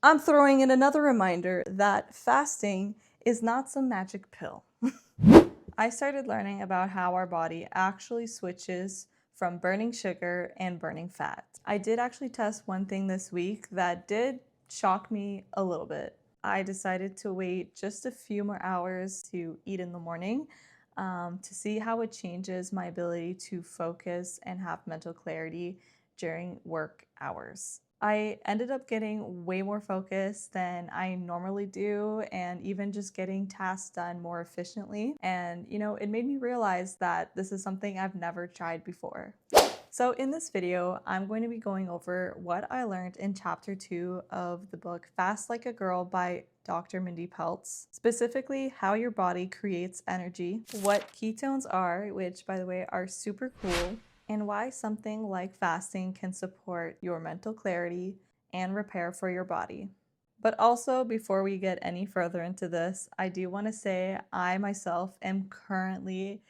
I'm throwing in another reminder that fasting is not some magic pill. I started learning about how our body actually switches from burning sugar and burning fat. I did actually test one thing this week that did shock me a little bit. I decided to wait just a few more hours to eat in the morning to see how it changes my ability to focus and have mental clarity during work hours. I ended up getting way more focused than I normally do, and even just getting tasks done more efficiently. And, it made me realize that this is something I've never tried before. So in this video, I'm going to be going over what I learned in chapter 2 of the book Fast Like a Girl by Dr. Mindy Peltz, specifically how your body creates energy, what ketones are, which by the way are super cool, and why something like fasting can support your mental clarity and repair for your body. But also, before we get any further into this, I do want to say I myself am currently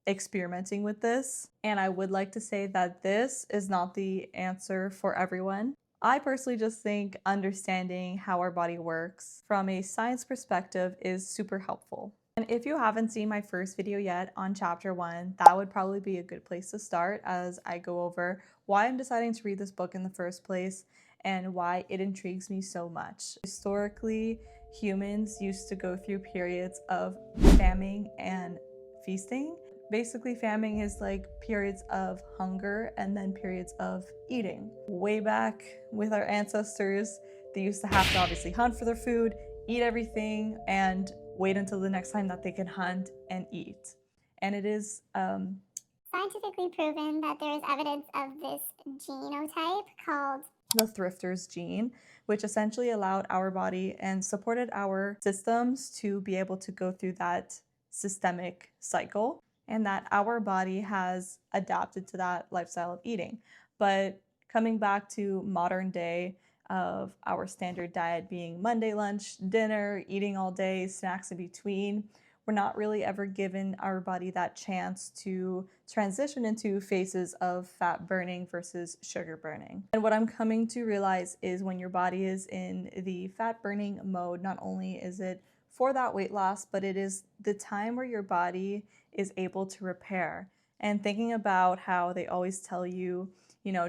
experimenting with this, and I would like to say that this is not the answer for everyone. I personally just think understanding how our body works from a science perspective is super helpful. And if you haven't seen my first video yet on chapter 1, that would probably be a good place to start as I go over why I'm deciding to read this book in the first place and why it intrigues me so much. Historically, humans used to go through periods of famine and feasting. Basically, famine is like periods of hunger and then periods of eating. Way back with our ancestors, they used to have to obviously hunt for their food, eat everything, and wait until the next time that they can hunt and eat. And it is scientifically proven that there is evidence of this genotype called the thrifter's gene, which essentially allowed our body and supported our systems to be able to go through that systemic cycle, and that our body has adapted to that lifestyle of eating. But coming back to modern day, of our standard diet being Monday lunch, dinner, eating all day, snacks in between, we're not really ever given our body that chance to transition into phases of fat burning versus sugar burning. And what I'm coming to realize is when your body is in the fat burning mode, not only is it for that weight loss, but it is the time where your body is able to repair. And thinking about how they always tell you,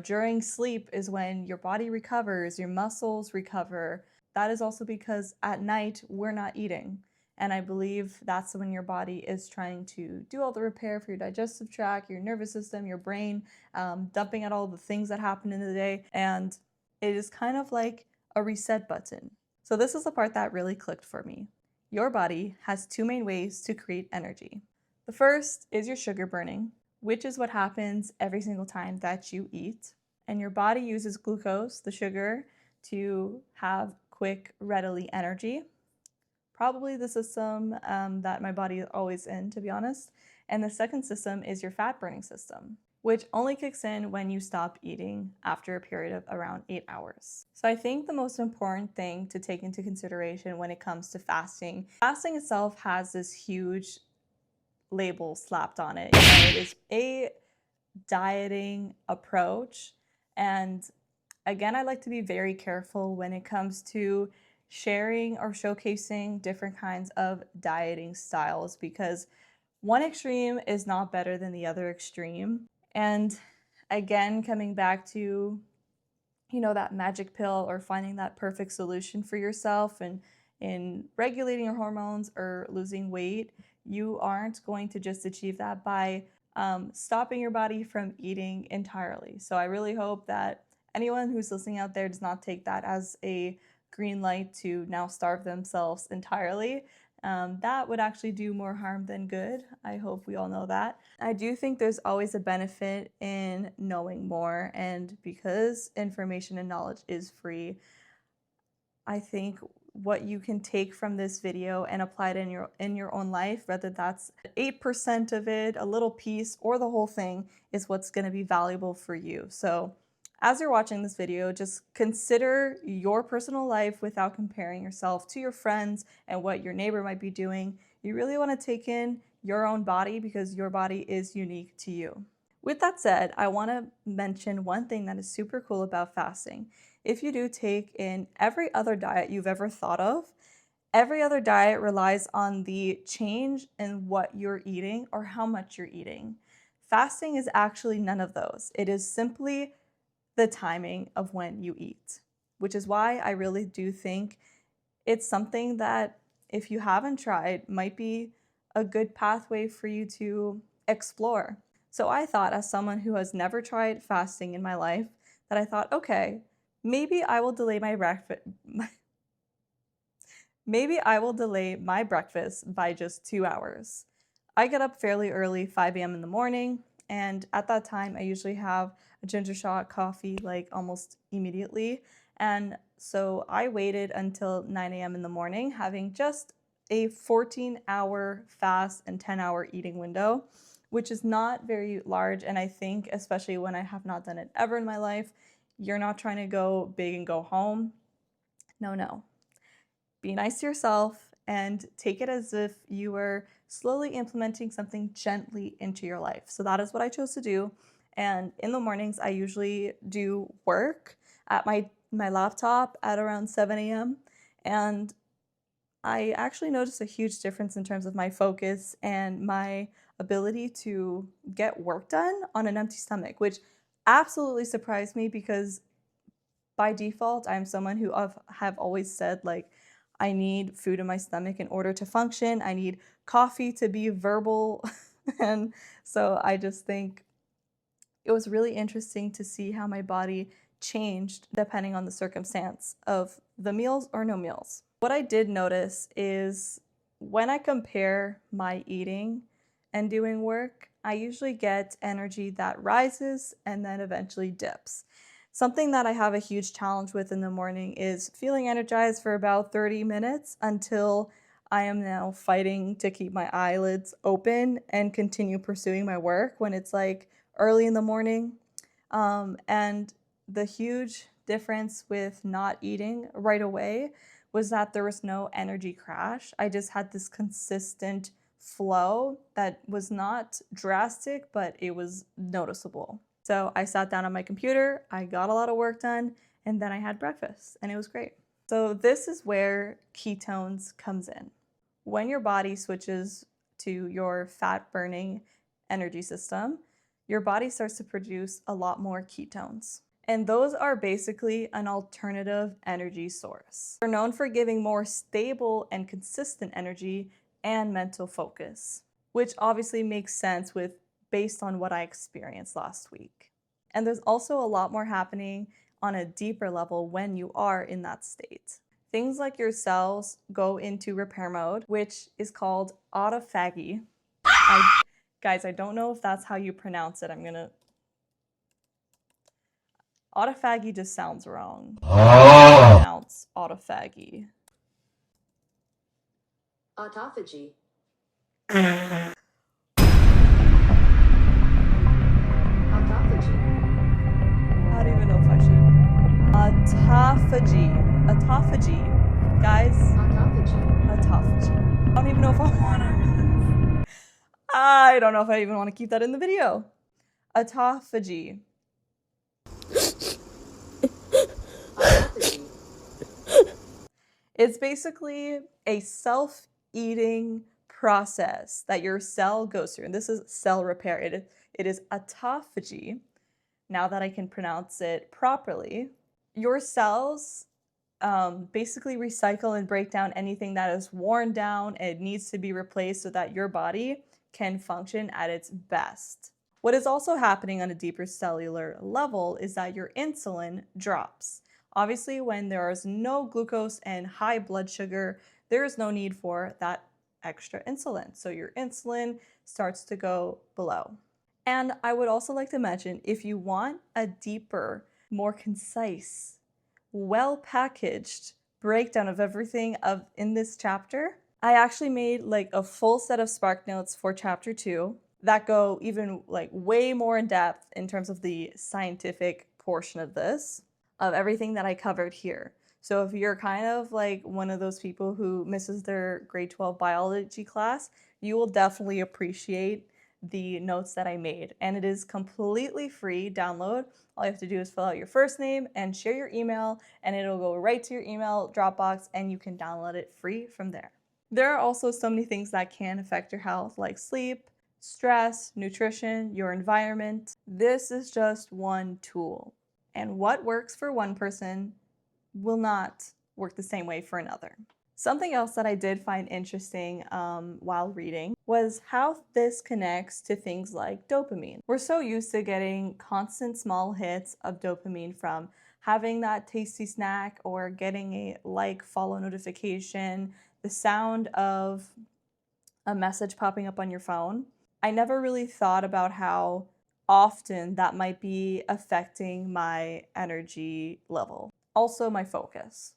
during sleep is when your body recovers, your muscles recover. That is also because at night we're not eating. And I believe that's when your body is trying to do all the repair for your digestive tract, your nervous system, your brain, dumping out all the things that happen in the day. And it is kind of like a reset button. So this is the part that really clicked for me. Your body has two main ways to create energy. The first is your sugar burning, which is what happens every single time that you eat. And your body uses glucose, the sugar, to have quick, readily energy. Probably the system that my body is always in, to be honest. And the second system is your fat burning system, which only kicks in when you stop eating after a period of around 8 hours. So I think the most important thing to take into consideration when it comes to fasting itself has this huge label slapped on it. It is a dieting approach. And again, I like to be very careful when it comes to sharing or showcasing different kinds of dieting styles, because one extreme is not better than the other extreme. And again, coming back to, that magic pill or finding that perfect solution for yourself and in regulating your hormones or losing weight, you aren't going to just achieve that by stopping your body from eating entirely. So I really hope that anyone who's listening out there does not take that as a green light to now starve themselves entirely. That would actually do more harm than good. I hope we all know that. I do think there's always a benefit in knowing more, and because information and knowledge is free, I think what you can take from this video and apply it in your own life, whether that's 8% of it, a little piece, or the whole thing, is what's going to be valuable for you. So as you're watching this video, just consider your personal life without comparing yourself to your friends and what your neighbor might be doing. You really want to take in your own body because your body is unique to you. With that said, I want to mention one thing that is super cool about fasting if you do take in every other diet you've ever thought of, every other diet relies on the change in what you're eating or how much you're eating. Fasting is actually none of those. It is simply the timing of when you eat, which is why I really do think it's something that, if you haven't tried, might be a good pathway for you to explore. So I thought, as someone who has never tried fasting in my life, that I thought, okay, maybe I will delay my breakfast. Maybe I will delay my breakfast by just 2 hours. I get up fairly early, 5 a.m. in the morning, and at that time, I usually have a ginger shot coffee like almost immediately. And so I waited until 9 a.m. in the morning, having just a 14-hour fast and 10-hour eating window, which is not very large. And I think, especially when I have not done it ever in my life, you're not trying to go big and go home. No. Be nice to yourself and take it as if you were slowly implementing something gently into your life. So that is what I chose to do. And in the mornings, I usually do work at my laptop at around 7 a.m. And I actually noticed a huge difference in terms of my focus and my ability to get work done on an empty stomach, which absolutely surprised me because by default, I'm someone who have always said, like, I need food in my stomach in order to function. I need coffee to be verbal. And so I just think it was really interesting to see how my body changed depending on the circumstance of the meals or no meals. What I did notice is when I compare my eating and doing work, I usually get energy that rises and then eventually dips. Something that I have a huge challenge with in the morning is feeling energized for about 30 minutes until I am now fighting to keep my eyelids open and continue pursuing my work when it's like early in the morning. And the huge difference with not eating right away was that there was no energy crash. I just had this consistent flow that was not drastic, but it was noticeable. So I sat down on my computer, I got a lot of work done, and then I had breakfast, and it was great. So this is where ketones comes in. When your body switches to your fat-burning energy system, your body starts to produce a lot more ketones. And those are basically an alternative energy source. They're known for giving more stable and consistent energy and mental focus, which obviously makes sense based on what I experienced last week. And there's also a lot more happening on a deeper level when you are in that state. Things like your cells go into repair mode, which is called autophagy. Guys, I don't know if that's how you pronounce it. Autophagy just sounds wrong. Pronounce autophagy. Autophagy. Autophagy. I don't even know if I should. Autophagy. Guys. Autophagy. I don't even know if I want to. I don't know if I even want to keep that in the video. Autophagy. It's basically a self-eating process that your cell goes through. And this is cell repair. It is autophagy. Now that I can pronounce it properly, your cells basically recycle and break down anything that is worn down and needs to be replaced so that your body can function at its best. What is also happening on a deeper cellular level is that your insulin drops. Obviously, when there is no glucose and high blood sugar, there is no need for that extra insulin. So your insulin starts to go below. And I would also like to mention, if you want a deeper, more concise, well-packaged breakdown of everything in this chapter, I actually made like a full set of SparkNotes for chapter 2 that go even like way more in depth in terms of the scientific portion of this, of everything that I covered here. So if you're kind of like one of those people who misses their grade 12 biology class, you will definitely appreciate the notes that I made, and it is completely free download. All you have to do is fill out your first name and share your email, and it'll go right to your email Dropbox, and you can download it free from there. There are also so many things that can affect your health, like sleep, stress, nutrition, your environment. This is just one tool, and what works for one person will not work the same way for another. Something else that I did find interesting while reading was how this connects to things like dopamine. We're so used to getting constant small hits of dopamine from having that tasty snack or getting a like, follow notification, the sound of a message popping up on your phone. I never really thought about how often that might be affecting my energy level, also my focus.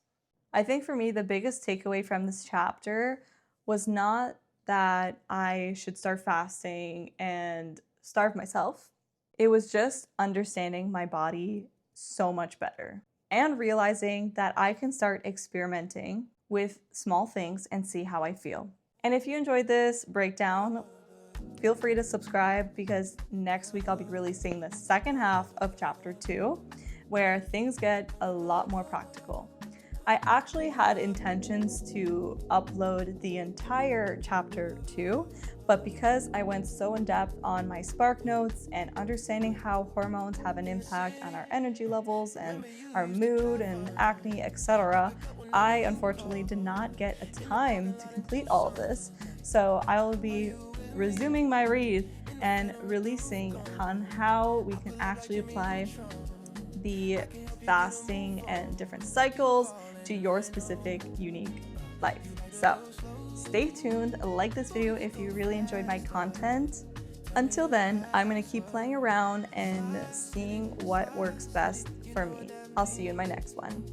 I think for me, the biggest takeaway from this chapter was not that I should start fasting and starve myself. It was just understanding my body so much better and realizing that I can start experimenting with small things and see how I feel. And if you enjoyed this breakdown, feel free to subscribe, because next week I'll be releasing the second half of chapter 2, where things get a lot more practical. I actually had intentions to upload the entire chapter 2, but because I went so in depth on my SparkNotes and understanding how hormones have an impact on our energy levels and our mood and acne, etc., I unfortunately did not get a time to complete all of this. So I will be resuming my read and releasing on how we can actually apply the fasting and different cycles to your specific unique life. So stay tuned, like this video if you really enjoyed my content. Until then, I'm gonna keep playing around and seeing what works best for me. I'll see you in my next one.